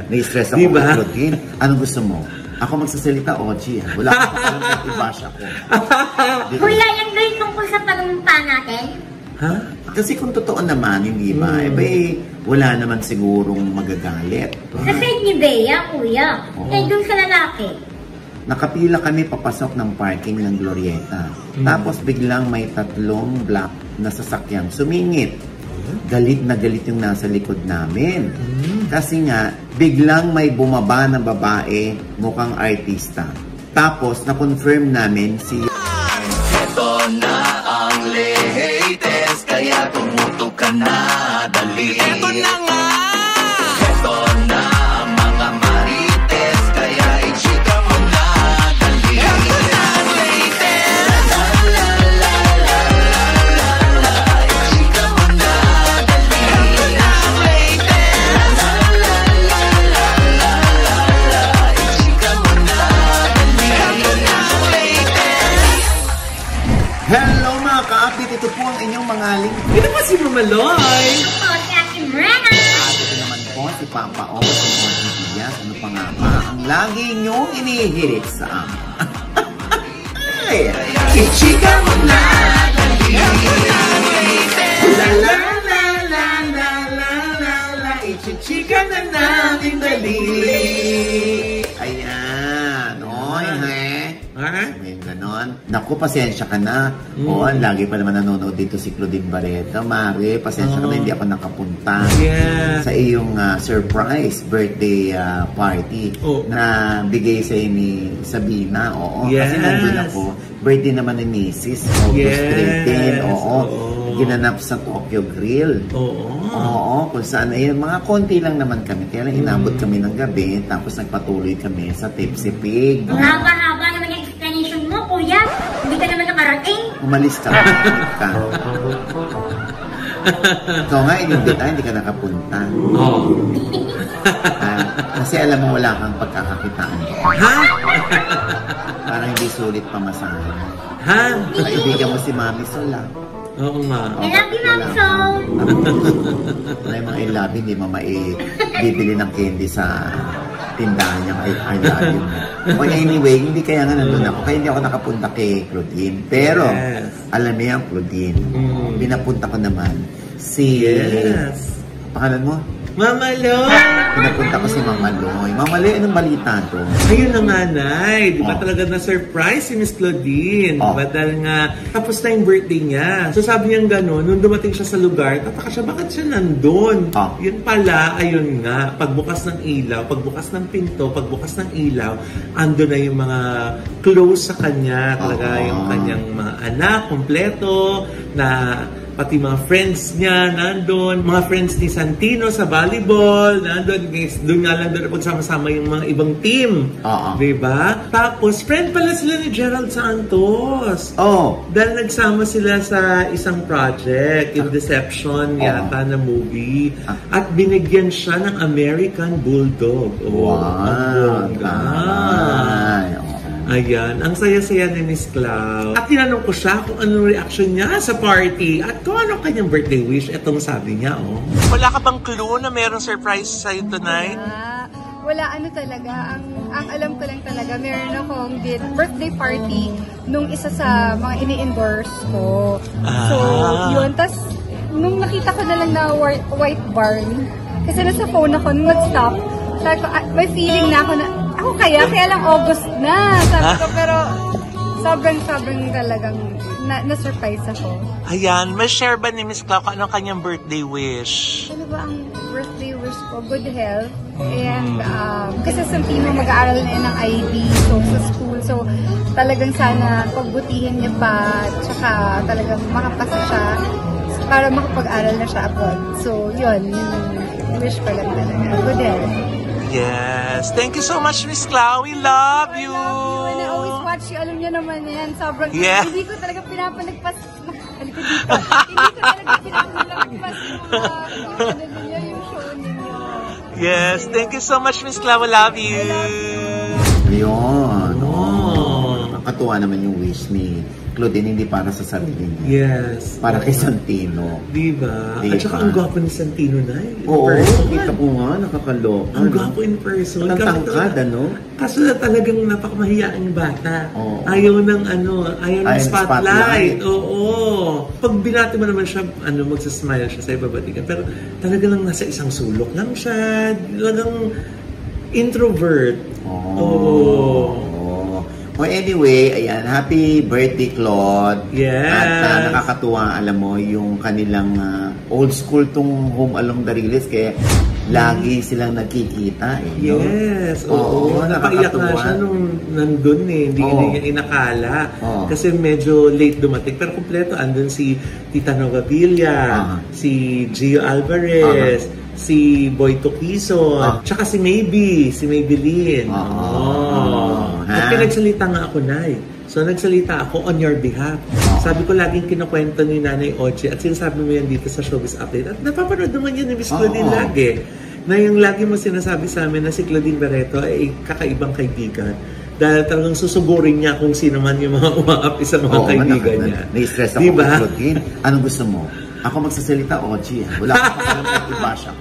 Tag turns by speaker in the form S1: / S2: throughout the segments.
S1: Na-stress ako
S2: diba?
S1: Claudine. Anong gusto mo? Ako magsasalita, OG. Wala akong pakalang i-bash ako.
S3: Kuya, yung gawin tungkol sa panumpa natin?
S1: Ha? Kasi kung totoo naman, hindi ba? Wala naman sigurong magagalit.
S3: Sa side ni Bea, kuya. Eh, dun sa lalaki.
S1: Nakapila kami papasok ng parking ng Glorieta. Tapos biglang may 3 black na sasakyan sumingit. Galit na galit yung nasa likod namin. Kasi nga, biglang may bumaba na babae, mukhang artista. Tapos, na-confirm namin si...
S4: Ito na ang latest, kaya tumutok ka na, dali. Ito na nga! Ito na ang mga marites, kaya i-chika mo na, dali. Ito na ang latest! La la la la la la, i-chika mo na, dali. Ito na ang latest! La la la la la la, i-chika mo na, dali. Ito na ang latest!
S1: Hello mga ka-update! Ito po ang inyong mga link.
S2: Ito po si Mamaloy!
S3: Ito, si Ate Brenna!
S1: At ito naman po si Papa O, si Monty Diaz. Ano pa nga ba? Ang lagi niyong inihirit sa amin. Ay!
S4: I-chika mo na, dali.
S1: La la la la la la la la, ichichika na natin dali. Ayan, oy,
S2: Ha?
S1: May ganon. Naku, pasensya ka na. Oo, lagi pa naman nanonood dito si Claudine Barreto. Mare, pasensya ka na hindi ako nakapunta sa iyong surprise birthday party na bigay sa'yo ni Sabina. Oo, kasi nandun ako. Birthday naman ni Mrs. August 13. Oo. Ginanap sa Tokyo Grill. Oo, kung saan ayun, mga konti lang naman kami. Kaya lang inabot kami ng gabi, tapos nagpatuloy kami sa Tipsy Pig.
S3: Ang haba-haba naman yung explanation mo, kuya. Hindi ka naman nakarating.
S1: Umalis ka. Ikaw nga, hindi ka nakapunta. Kasi alam mo, wala kang pagkakakitaan.
S2: Ha?
S1: Parang hindi sulit pamasahin.
S2: Ha?
S1: Kaibigan mo si Mami Sola.
S2: Oo nga.
S3: I love you, Ma'am Sol.
S1: May mga I love you, hindi mo bibili ng candy sa tindahan niya. I love you. Well, anyway, hindi kaya nga nandun ako. Kaya hindi ako nakapunta kay Claudine. Pero, alam mo yan, Claudine, pinapunta ko naman si... Pangalan mo?
S2: Mamaloy!
S1: Pinapunta ko si Mamaloy. Mamaloy, anong balita to?
S2: Ayun na nga, Nay. Di ba talaga na-surprise si Miss Claudine? Diba dahil nga, tapos na yung birthday niya. So sabi niya gano'n, nung dumating siya sa lugar, tataka siya, bakit siya nandun? Yun pala, ayun nga, pagbukas ng ilaw, pagbukas ng pinto, pagbukas ng ilaw, ando na yung mga close sa kanya. Talaga yung kanyang mga anak, kompleto, na pati mga friends niya nandun, mga friends ni Santino sa volleyball, nandun, doon nga lang doon pagsama-sama yung mga ibang team. Diba? Tapos, friend pala sila ni Gerald Santos. Dahil nagsama sila sa isang project, in Deception yata na movie. At binigyan siya ng American Bulldog.
S1: Wow!
S2: Ayan, ang saya-saya ni Miss Clau. At tinanong ko siya kung anong reaction niya sa party at kung anong kanyang birthday wish. Etong sabi niya, Wala ka bang clue na mayroong surprise sa'yo tonight?
S5: Wala, ano talaga. Ang alam ko lang talaga, meron akong birthday party nung isa sa mga ini-endorse ko. So, yun. Tapos, nung nakita ko na lang na white barn, kasi nasa phone ako, nung nag-stop, sabi ko, may feeling na ako na, ako kaya lang August na. Sabi ko, pero sobrang talagang na-surprise ako.
S2: Ayan, may share ba ni Miss Clau kung anong kanyang birthday wish?
S5: Ano ba ang birthday wish ko? Good health. And kasi sa Santino mag-aaral na ng IB sa school. So talagang sana pagbutihin niya pa. Tsaka talagang makapasa siya para makapag-aral na siya abroad. So yun, wish ko lang talaga. Good health.
S2: Yes. Thank you so much, Miss Clau. We love you.
S5: When I always watch you, alam niyo naman yan. Sobrang, hindi ko talaga pinapalagpas. Hindi ko talaga pinapalagpas yung show ninyo.
S2: Yes. Thank you so much, Miss Clau. We love you.
S1: Ayun. Nakakatuwa naman yung wish ni Claudine hindi para sa sarili niya.
S2: Yes.
S1: Para kay Santino.
S2: Diba?
S1: Diba?
S2: At saka ang gwapo ni Santino na
S1: Oo, kita ko nga, nakakaloka.
S2: Ang gwapo in person.
S1: Ang tangkad, ano?
S2: Kaso na talagang napakamahiyain yung bata.
S1: Oo.
S2: Ayaw ng spotlight. Oo. Pag binati mo naman siya, magsasmile siya sa ibabatikan. Pero talaga lang nasa isang sulok lang siya. Talagang introvert. Oo.
S1: Oh, anyway, ayan, happy birthday, Claude.
S2: Yes.
S1: At nakakatuwa, alam mo, yung kanilang old school tong Home Along the Riles, kaya lagi silang nagkikita.
S2: Yes.
S1: Oo,
S2: napaiyak na siya nung nandun Hindi niya inakala. Kasi medyo late dumating. Pero kompleto, andun si Tita Nova Villa, si Gio Alvarez, si Boy Toquison, tsaka si Maybelline. At pinagsalita nga ako, Nay. So, nagsalita ako on your behalf. Sabi ko, laging kinukwento ni Nanay Ochi at sinasabi mo yan dito sa Showbiz Update. At napapanood naman yan ni Miss Claudine lagi. Na yung lagi mo sinasabi sa amin na si Claudine Barreto ay kakaibang kaibigan. Dahil talagang susugurin niya kung sino man yung mga umaapi sa mga kaibigan niya.
S1: Na-stress ako kay Claudine. Anong gusto mo? Ako magsasalita, Ochi. Wala akong pakialam i-bash ako.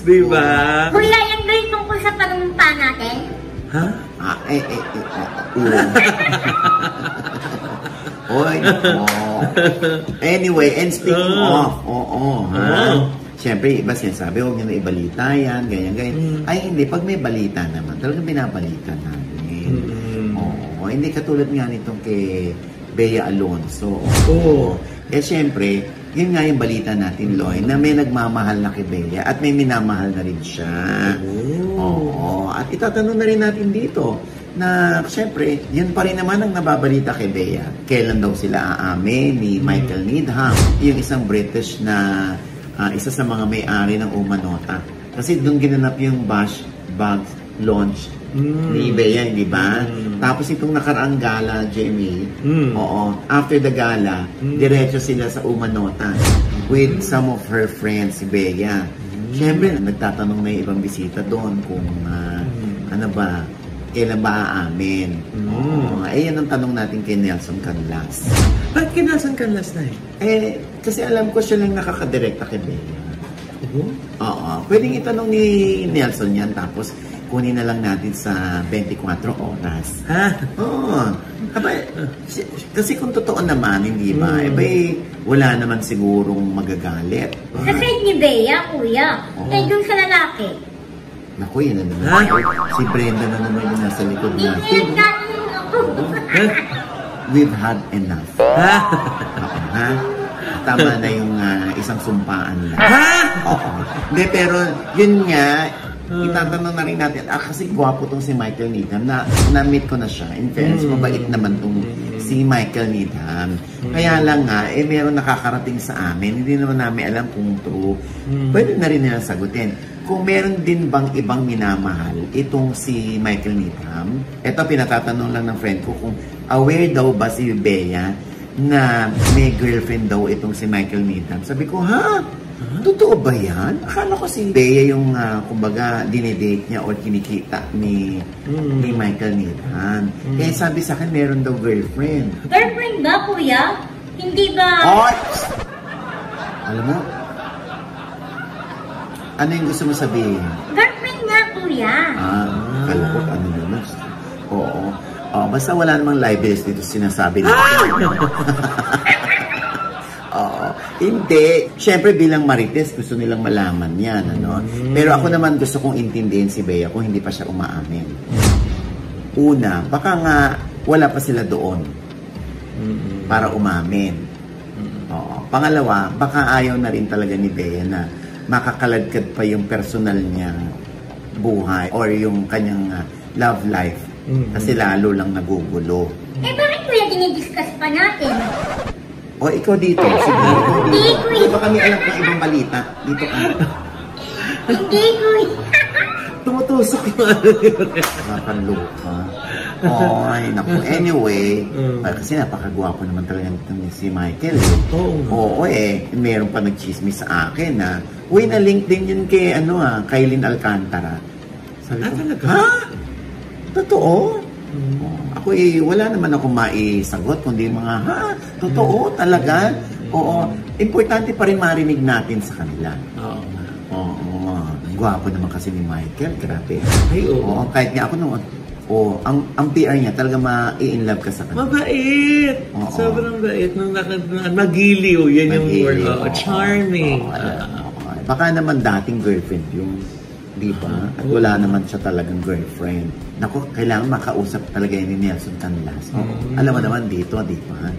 S2: Diba?
S3: Kuya, yan ba yung tungkol sa panumpa natin?
S2: Ha?
S1: Oy, Anyway, and speaking of, siyempre, iba sinasabi, huwag nyo na ibalita yan, ganyan. Ay, hindi. Pag may balita naman, talagang binabalita namin. Hindi katulad nga nitong kay Bea Alonso. Siyempre, yun nga yung balita natin, Loy, na may nagmamahal na kay Bea at may minamahal na rin siya. At itatanong na rin natin dito na, siyempre, yun pa rin naman ang nababalita kay Bea. Kailan daw sila aamin ni Michael Needham, yung isang British na isa sa mga may-ari ng Umanota. Kasi doon ginanap yung Bash Bag launch ni Bea, di ba? Tapos itong nakaraang gala, Jamie, after the gala, diretso sila sa Umanota with some of her friends, si Bea. Siyempre, nagtatanong na yung ibang bisita doon kung kailan ba aamin? Yan ang tanong natin kay Nelson Canlas.
S2: Bakit kay Nelson Canlas na
S1: kasi alam ko siya lang nakakadirekta kay Bea. Pwedeng itanong ni Nelson yan, tapos kunin na lang natin sa 24 oras. Kasi kung totoo naman, hindi ba? Wala naman sigurong magagalit.
S3: Sa side ni Bea, kuya. Dun sa lalaki.
S1: Naku, yan na naman. Si Brenda na naman yung nasa likod natin. We've had enough. Tama na yung isang sumpaan lang. Hindi, pero yun nga, itatanong na rin natin, kasi gwapo tong si Michael Needham, na-meet ko na siya. In fairness, mabait naman tong si Michael Needham. Kaya lang nga, meron nakakarating sa amin, hindi naman namin alam kung true. Pwede na rin nila sagutin. Kung meron din bang ibang minamahal itong si Michael Needham, eto pinatatanong lang ng friend ko kung aware daw ba si Bea na may girlfriend daw itong si Michael Needham. Sabi ko, totoo ba yan? Akala ko si Bea yung, kumbaga, dinedate niya o kinikita ni Michael Needham. Kaya sabi sa akin, meron daw girlfriend.
S3: Girlfriend ba, kuya? Hindi ba?
S1: Alam mo, ano yung gusto mo sabihin?
S3: Girlfriend nga, kuya.
S1: Kalabot, ano naman. Basta wala namang libels dito sinasabi nito. Hindi. Siyempre bilang Marites, gusto nilang malaman yan. Pero ako naman gusto kong intindihin si Bea kung hindi pa siya umaamin. Una, baka nga wala pa sila doon para umamin. Pangalawa, baka ayaw na rin talaga ni Bea na makakaladkad pa yung personal niya buhay or yung kanyang love life. Kasi lalo lang nagugulo.
S3: Bakit kuya dinidiscuss pa natin?
S1: Ikaw dito. Sige,
S3: Hindi, kuya.
S1: Di ba kami alam kung ibang balita? Dito ka.
S3: Hindi, kuya.
S2: Tumutusok yung
S1: Nakakaloka. Naku. Anyway, kasi napakagwapo naman talaga nito si Michael. Meron pa nagchismis sa akin na, na-link din yun kay, Kailin Alcantara. Sabi ko,
S2: talaga?
S1: Totoo? Ako wala naman ako maisagot, kundi mga, totoo talaga? Oo. Importante pa rin marinig natin sa kanila. Oo. Gwapo naman kasi ni Michael, grabe.
S2: Ay, oo.
S1: Kahit nga ako noon, ang PR niya, talaga ma-i-inlove ka sa kanya.
S2: Mabait! Sobrang bait. Magiliw, yan yung word. Charming.
S1: Baka naman dating girlfriend yung, di ba? At wala naman siya talagang girlfriend. Naku, kailangan makausap talaga yun ni Nelson Canlas. Alam mo naman dito, di ba?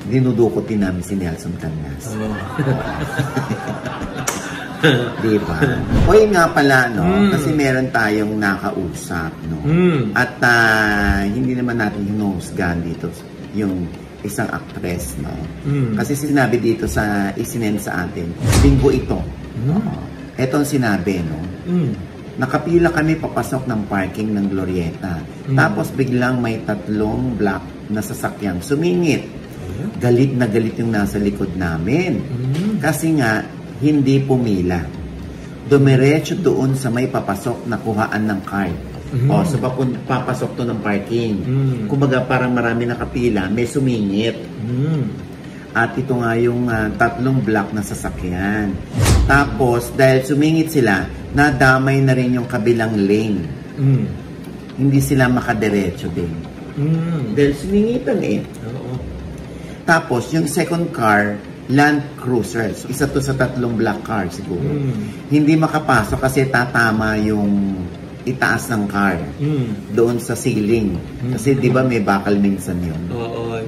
S1: Dinudukotin namin si Nelson Canlas. Di ba? O yun nga pala, no? Kasi meron tayong nakausap, no? At hindi naman natin hinuhusgahan dito yung isang actress, no? Kasi sinabi dito sa isinend sa atin, linggo ito. Ito ang sinabi, no? Nakapila kami papasok ng parking ng Glorieta. Tapos biglang may 3 black na sasakyang sumingit. Galit na galit yung nasa likod namin. Kasi nga, hindi pumila. Dumiretso doon sa may papasok na kuhaan ng card. So papasok to ng parking. Kumbaga parang marami nakapila, may sumingit. At ito nga yung 3 black na sasakyan. Tapos, dahil sumingit sila, nadamay na rin yung kabilang lane. Hindi sila makadiretso din. Dahil sumingitan eh. Tapos, yung second car, Land Cruiser. So, isa to sa 3 black car siguro. Hindi makapasok kasi tatama yung itaas ng car doon sa ceiling. Kasi di ba may bakal minsan yun?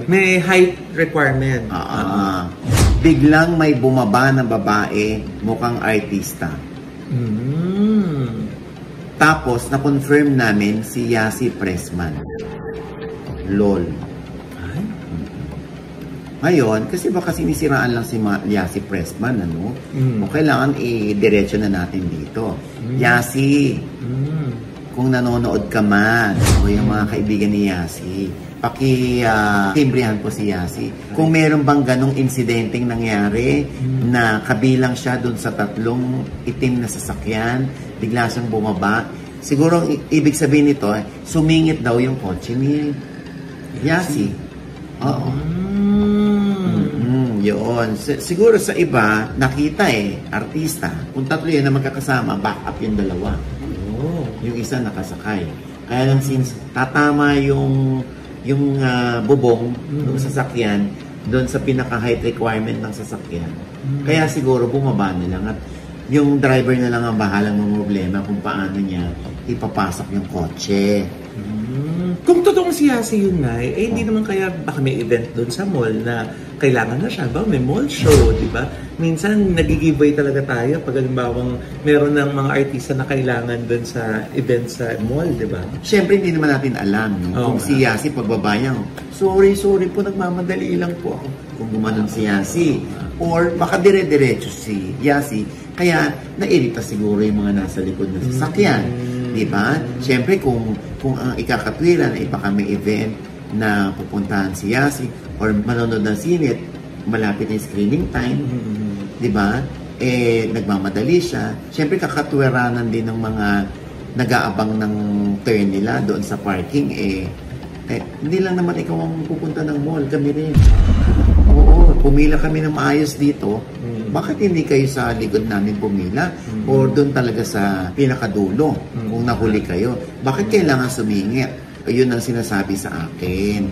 S2: May height requirement.
S1: Biglang may bumaba na babae, mukhang artista. Tapos, na-confirm namin si Yasi Pressman. LOL. Ngayon, kasi baka sinisiraan lang si Yasi Pressman, ano? O kailangan i-diretso na natin dito. Yasi, kung nanonood ka man, o yung mga kaibigan ni Yasi, paki-timbrehan po si Yasi. Kung meron bang ganong insidenteng nangyari na kabilang siya dun sa 3 itim na sasakyan, bigla siyang bumaba, siguro ibig sabihin nito, sumingit daw yung kotse ni Yasi. Yun. Siguro sa iba, nakita artista. Kung 3 yan na magkakasama, back up yung 2. Yung isa nakasakay. Kaya lang since tatama yung bubong ng sasakyan doon sa pinaka-height requirement ng sasakyan. Kaya siguro bumaba na lang at yung driver na lang ang bahalang problema kung paano niya ipapasok yung kotse.
S2: Kung totoong si Yasi yun na, hindi naman kaya baka may event doon sa mall na kailangan na siya ba? May mall show, di ba? Minsan, nag-giveaway talaga tayo pag halimbawang meron ng mga artista na kailangan doon sa event sa mall, di ba?
S1: Siyempre, hindi naman natin alam, no? Kung si Yasi pagbabayang, sorry po, nagmamadali lang po ako. Kung gumanon si Yasi. Or baka dire-diretso si Yasi. Kaya, nairita siguro yung mga nasa likod na sasakyan. Di ba? Siyempre, kung ang ikakatwiran ay baka may event na pupuntahan si Yasi or manonood ng sine, malapit na yung screening time, di ba? Nagmamadali siya. Siyempre, kakatwiranan din ng mga nag-aabang ng turn nila doon sa parking, hindi lang naman ikaw ang pupunta ng mall, kami rin. Oo, pumila kami ng maayos dito. Bakit hindi kayo sa likod namin pumila? Or doon talaga sa pinakadulo, kung nahuli kayo? Bakit kailangan sumingit? Yun ang sinasabi sa akin.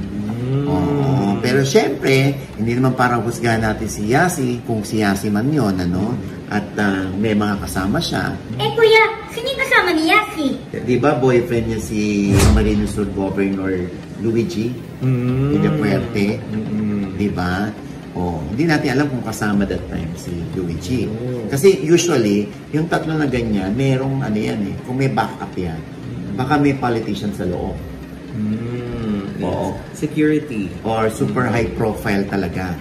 S1: Oo. Pero syempre, hindi naman parang husgahan natin si Yasi, kung si Yasi man yun, ano? At may mga kasama siya.
S3: Kuya, sino yung kasama ni Yasi?
S1: Di ba boyfriend niya si Marino Sur Governor Luigi? Villapuerte? Di ba? Hindi natin alam kung kasama that time si Luigi. Kasi usually, yung 3 na ganyan, merong kung may backup yan, baka may politician sa loob.
S2: Security.
S1: Or super high profile talaga.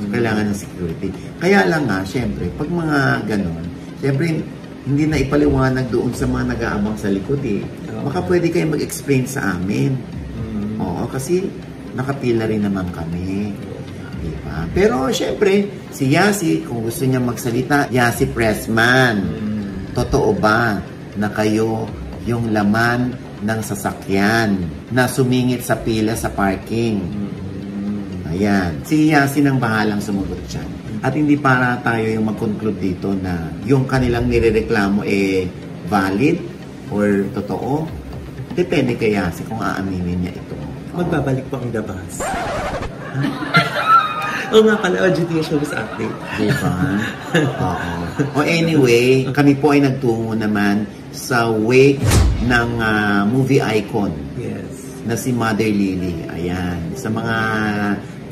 S1: So, kailangan ng security. Kaya lang nga, syempre, pag mga ganon, syempre, hindi na ipaliwanag doon sa mga nag-aabang sa likod Baka pwede kayo mag-explain sa amin. Kasi nakapila rin naman kami. Diba? Pero syempre, si Yasi, kung gusto niya magsalita, Yasi Pressman, totoo ba na kayo yung laman ng sasakyan na sumingit sa pila sa parking. Ayan. Si Yasin ang bahalang sumagot dyan. At hindi para tayo yung mag-conclude dito na yung kanilang nirereklamo valid or totoo. Depende kay Yasin kung aaminin niya ito.
S2: Magbabalik po ang dabas. Oo nga pala, OGT Showbiz Update.
S1: Diba? Oo. O anyway, kami po ay nagtungo naman sa wake ng movie icon.
S2: Yes.
S1: Na si Mother Lily. Ayan. Sa mga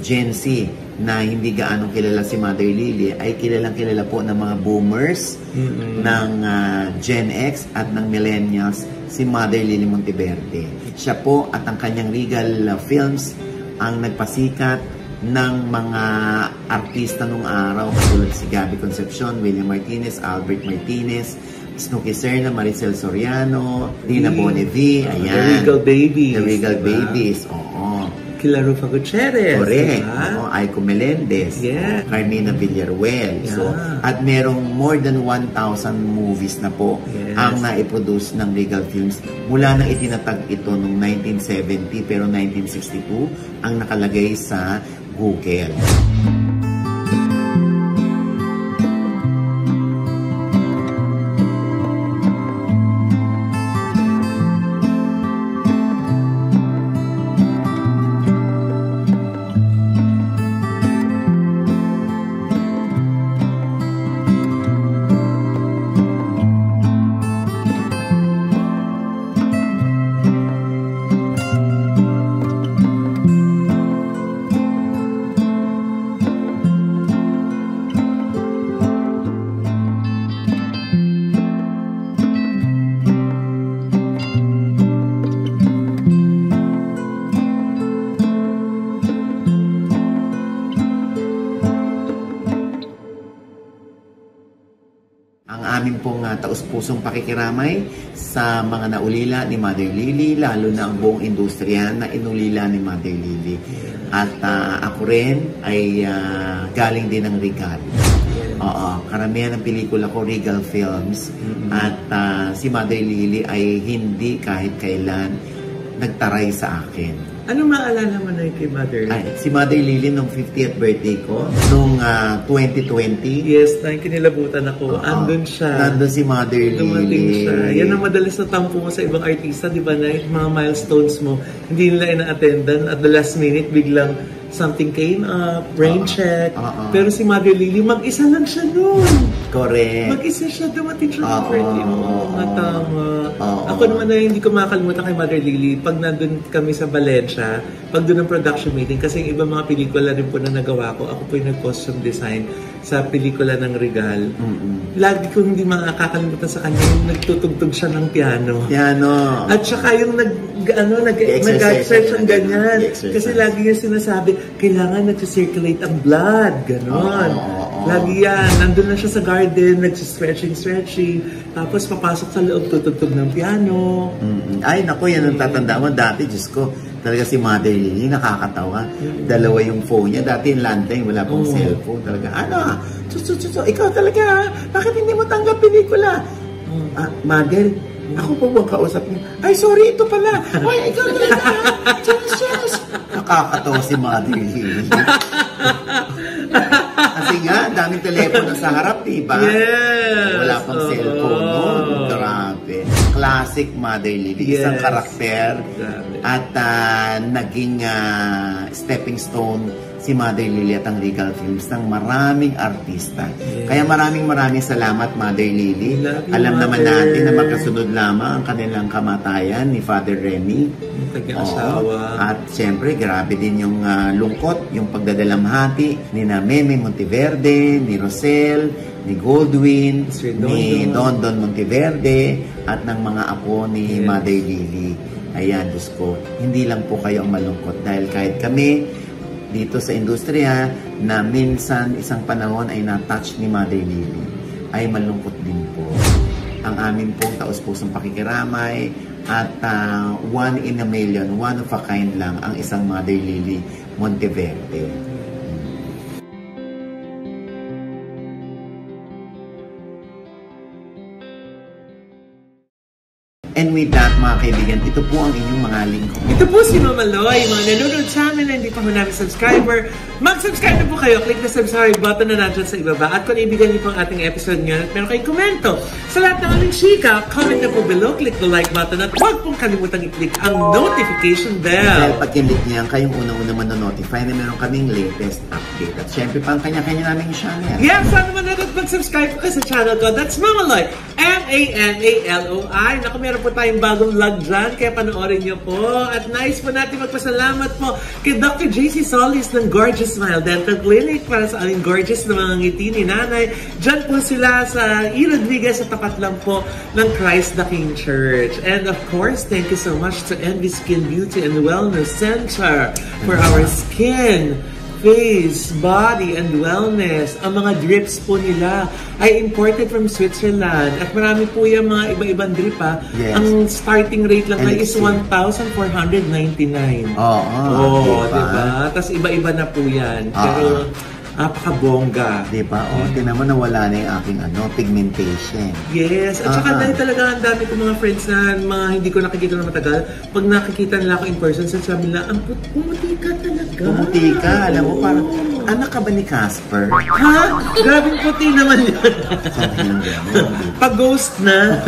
S1: Gen Z na hindi gaano kilala si Mother Lily, ay kilalang kilala po ng mga boomers, ng Gen X at ng millennials, si Mother Lily Monteverde. Siya po at ang kanyang Regal Films ang nagpasikat ng mga artista nung araw, katulad si Gabby Concepcion, William Martinez, Albert Martinez, Snooki Serna, Maricel Soriano, Dina Bonnevie, ayan.
S2: The Regal Babies.
S1: The Regal Babies, oo.
S2: Kila Rufa Gutierrez.
S1: Correct. Diba? Aiko Melendez.
S2: Yeah.
S1: Carmina Villaruel. Yeah. So, at merong more than 1,000 movies na po ang naiproduce ng Regal Films. Mula nang itinatag ito noong 1970 pero 1962 ang nakalagay sa Google. Amin pong taus-pusong pakikiramay sa mga naulila ni Mother Lily, lalo na ang buong industriya na inulila ni Mother Lily. At ako rin ay galing din ng Regal. Oo, karamihan ng pelikula ko Regal Films. At si Mother Lily ay hindi kahit kailan nagtaray sa akin.
S2: Ano maalala mo na kay Mother Lily?
S1: Ay, si Mother Lily nung 50th birthday ko, nung 2020.
S2: Yes, kinilabutan ako. Andun siya.
S1: Nandun si Mother Lily.
S2: Dumating siya. Yan ang madalas na tampo mo sa ibang artista, di ba, na yung mga milestones mo, hindi nila ina-attendan at the last minute, biglang something came up, rain check. Pero si Mother Lily, mag-isa lang siya noon.
S1: Correct.
S2: Mag-isa siya, dumating siya ng birthday mo. Tama. Ako naman na hindi ko makakalimutan kay Mother Lily, pag nandun kami sa Valencia, pag doon ang production meeting, kasi yung ibang mga pelikula rin po na nagawa ko, ako po yung nag-costume design sa pelikula ng Regal. Lagi ko hindi makakalimutan sa kanya yung nagtutugtog siya ng piano. At saka yung nag-exercise ang ganyan. Kasi lagi yung sinasabi, kailangan nag-circulate ang blood. Ganon. Lagi yan. Nandun lang siya sa garden, nag-stretching. Tapos papasok sa loob, tutugtog ng piano.
S1: Ay, naku, yan ang tatandaan mo. Dati, Diyos ko, talaga si Mother Lily, nakakatawa. Dalawa yung phone niya. Dati yung landline, wala pong cellphone. Talaga, ikaw talaga, bakit hindi mo tanggap pelikula? Mother, ako po bang kausap niyo? Ay, sorry, ito pala. Ay, ikaw talaga. Just. Nakakatawa si Mother Lily. Kasi nga, daming telepono sa harap, diba?
S2: Yes!
S1: Wala pang cellphone noon. Grabe. Classic Mother Lily.
S2: Yes.
S1: Isang karakter.
S2: Grabe.
S1: At naging stepping stone si Mother Lily at ang Regal Films ng maraming artista.
S2: Yes.
S1: Kaya maraming salamat, Mother Lily. Alam naman natin na magkasunod lamang ang kanilang kamatayan ni Father Remy. At siyempre, grabe din yung lungkot, yung pagdadalamhati ni na Meme Monteverde, ni Rosel, ni Goldwyn, ni Dondon Monteverde, at ng mga apo ni Mother Lily. Ayan, Diyos ko, hindi lang po kayo ang malungkot dahil kahit kami dito sa industriya na minsan isang panahon ay na-touch ni Mother Lily, ay malungkot din po. Ang amin pong taus-pusong pakikiramay at one in a million, one of a kind lang ang isang Mother Lily Monteverde. And with that, mga kaibigan, ito po ang inyong mga lingkod.
S2: Ito po si Mama Loy, mga nanonood sa amin na hindi pa ho namin subscriber. Mag-subscribe na po kayo. Click na subscribe button na nandiyan sa ibaba. At kung ibigan niyo po ang ating episode ngayon at meron kayong komento sa lahat ng aming chika, comment na po below, click the like button at huwag pong kalimutan i-click ang notification bell.
S1: Dahil pag kinlik niyan, kayong unang-una manonotify na meron kaming latest update. At syempre, pang kanya-kanya naming channel.
S2: Yeah, sana manonood mag-subscribe po kayo sa channel ko. That's Mama Loy. M-A-N-A-L-O-I. Naku, meron po tayong bagong vlog dyan, kaya panoorin niyo po. At nice po natin magpasalamat po kay Dr. JC Solis ng Gorgeous Smile Dental Clinic para sa aming gorgeous na mga ngiti ni Nanay. Diyan po sila sa E. Rodriguez sa tapat lang po ng Christ the King Church. And of course, thank you so much to Envy Skin Beauty and Wellness Center for our skin, face, body, and wellness. Ang mga drips po nila ay imported from Switzerland. At marami po yung mga iba-ibang drip ha.
S1: Yes.
S2: Ang starting rate lang is 1,499.
S1: Oo,
S2: diba? Tapos iba-iba na po yan. Pero napakabongga.
S1: Diba? Tinan mo nawala na yung aking pigmentation.
S2: Yes. At saka dahil talaga ang dami ko mga friends na mga hindi ko nakikita na matagal. Pag nakikita nila ako in person, sabi nila, ang pumuti ka talaga.
S1: Pumuti ka. Alam mo, parang anak ka ba ni Casper?
S2: Ha? Grabing puti naman yun.
S1: Sabi ng gano'n.
S2: Pag-ghost na.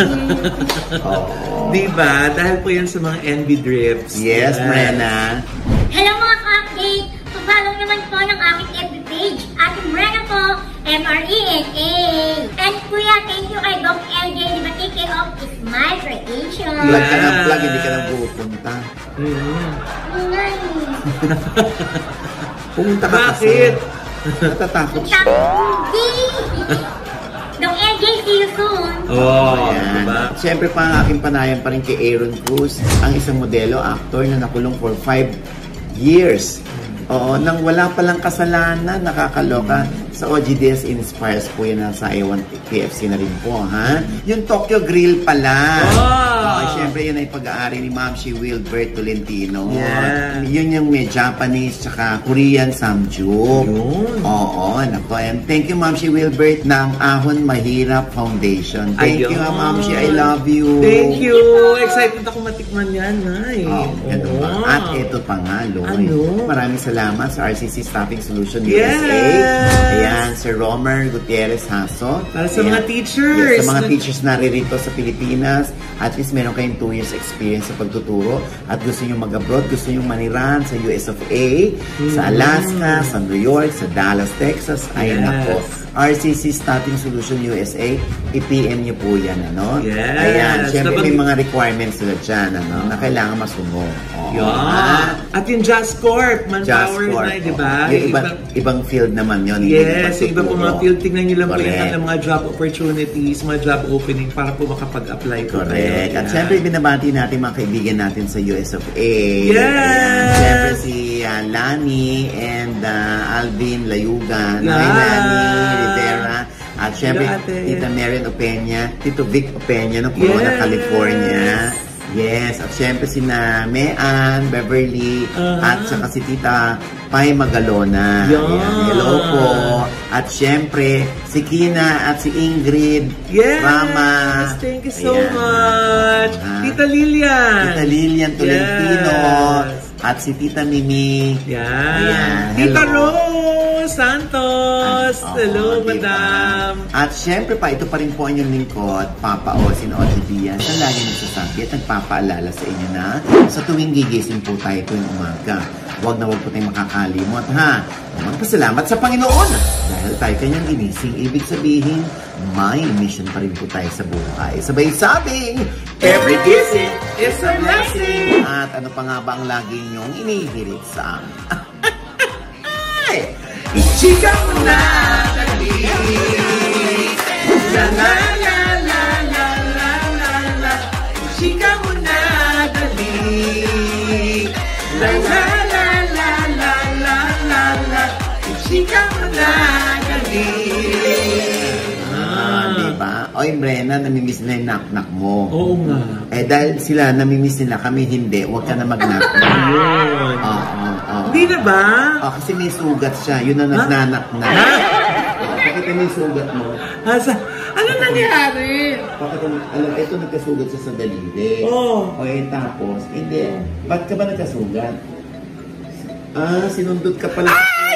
S2: Diba? Dahil po yan sa mga envy drips.
S1: Yes, Mrena.
S3: Hello mga ka-update! Follow naman po ng aking FB page. Ating Mrena po, M-R-E-N-A. And kuya, thank you kay Doc LJ Libatike of Smile Creation.
S1: Plug ka ng plug, hindi ka lang pupunta. Pumunta ka kasi.
S2: Bakit?
S1: Natatakot siya.
S3: Doc LJ, see you soon.
S1: Ayan.
S2: Diba?
S1: Siyempre pa ang aking panayan pa rin kay Aaron Cruz, ang isang modelo, actor na nakulong for 5 years. Nang wala palang kasalanan, nakakaloka. Sa OGDS Inspires po yan sa Iwan KFC na rin po, ha? Yung Tokyo Grill pala. Siyempre yan ay pag-aari ni Ma'am Shi Wilbert Tolentino.
S2: Yeah.
S1: Yun yung may Japanese tsaka Korean samgyup. Nako. And thank you Ma'am Shi Wilbert ng Ahon Mahirap Foundation. Thank you Ma'am Shi, I love you.
S2: Thank you. Excited ako matikman yan, Nay.
S1: At ito pa nga, Loy. Maraming salamat sa RCC Staffing Solution USA.
S2: Yes.
S1: Ayan, Sir Romer Gutierrez Haso.
S2: Para sa mga teachers.
S1: Yes, sa mga teachers na ririto sa Pilipinas. At least meron kayong 2 years experience sa pagtuturo. At gusto nyo mag-abroad, gusto nyo maniran sa US of A, sa Alaska, sa New York, sa Dallas, Texas. Ayan ako. RCC Staffing Solution USA, i-PM nyo po yan,
S2: Yes.
S1: Ayan, syempre may mga requirements sila dyan, na kailangan masunod.
S2: At yung Just Corp, Manpower na, di ba?
S1: Yung ibang field naman yun.
S2: Yes, iba po mga field. Tingnan nyo lang po yung mga job opportunities, mga job opening para po makapag-apply po.
S1: Correct. At syempre, binabati natin mga kaibigan natin sa US of A.
S2: Yes!
S1: Ayan, syempre si Lani and Alvin Layugan.
S2: Yeah.
S1: Hi, Lani Rivera. At syempre,
S2: Hello,
S1: Tita Marian Opeña, Tito Vic Opeña ng Corona, California. Yes, at syempre si Mean, Beverly, at saka si Tita Pai Magalona. Ayan, hello po. At syempre, si Kina at si Ingrid Rama.
S2: Thank you so much. Tita Lilian.
S1: Tita Lilian Tolentino. At si Tita Mimi.
S2: Ayan. Tita Rose Santos. Hello, madam.
S1: At syempre pa, ito pa rin po ang inyong lingkod, Papa Osin Ojidia, na lagi nagsasabi at nagpapaalala sa inyo na sa tuwing gigising po tayo tuwing umaga. Huwag na huwag po tayong makakalimot, ha? Magpasalamat sa Panginoon dahil tayo kanyang ginising. Ibig sabihin, may mission pa rin po tayo sa buhay. Sabay sabing,
S2: every kissing is a blessing.
S1: At ano pa nga ba ang lagi niyong inihirit sa amin?
S2: Ichika mo na dali. La la la la la la la la. Ichika mo na dali. La la la la la la la la. Ichika mo na dali.
S1: Diba? Oy, Brenna, namimiss na yung knock-knock mo.
S2: Oo nga.
S1: Dahil sila namimiss nila, kami hindi. Huwag ka na mag-knock-knock.
S2: Yun. Hindi na ba?
S1: Kasi may sugat siya. Yun na nagnanak na. Pakita Pakita mo yung sugat mo.
S2: Ano nangyari?
S1: Pakita mo, alam, ito nagkasugat siya sa daliri.
S2: Oo.
S1: Okay, tapos, hindi. Ba't ka ba nagkasugat? Sinundot ka pala.
S2: Ay!